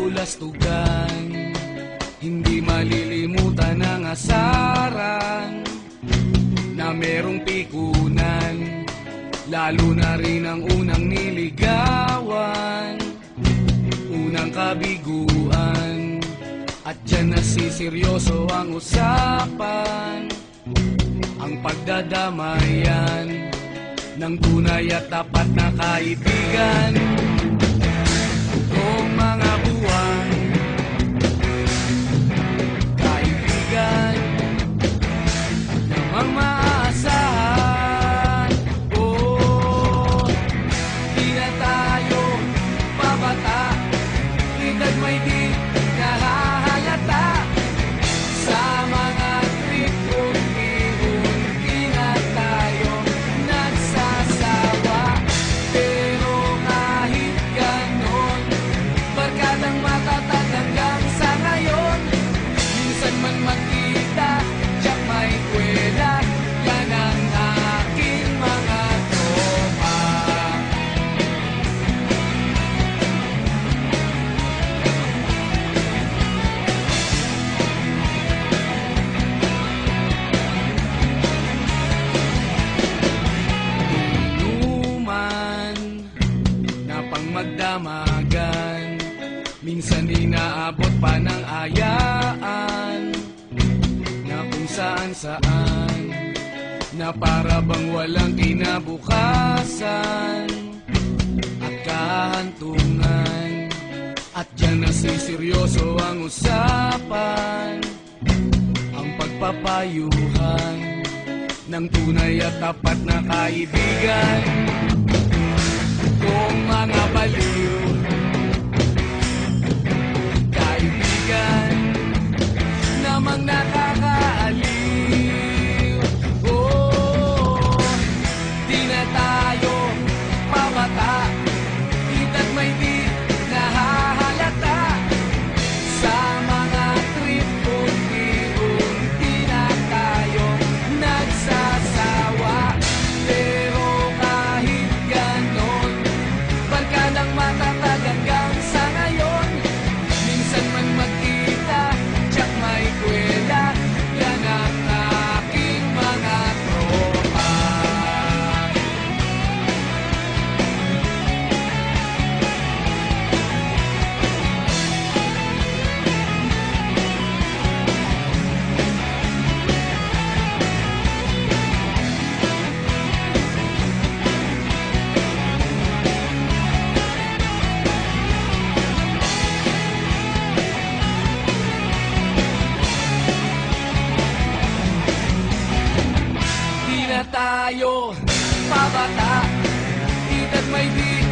kabulastugan. Hindi malilimutan ang asaran na merong pikunan, lalo na rin ang unang niligawan, unang kabiguan. At dyan nasiseryoso ang usapan, ang pagdadamayan ng tunay at tapat na kaibigan. Kung mga buwan, kaibigan namang maaasahan. Oh, di na tayo babata, edad may di nahahalata. Sa mga trip unti-unti na tayo nagsasawa. Pero kahit ganon, barkadang matatag hanggang sa ngayon. Minsan man magkita, tiyak may kwela, yan ang aking mga tropa. Inuman na pang magdamagan, minsan inaabot pa ng ayaan, na kung saan-saan, na para bang walang kinabukasan at kahantungan. At dyan nasiseryoso ang usapan, ang pagpapayuhan ng tunay at tapat na kaibigan. Kung mga baliw, kaibigan namang nakakaaliw. Oh, di na tayo pabata, edad may di nahahalata. Sa mga trip unti-unti na tayo nagsasawa. Pero kahit ganon, barkadang matatag hanggang sa ngayon. Minsan man magkita, tiyak may kwela, yan ang aking mga tropa. Di na tayo pabata, edad may di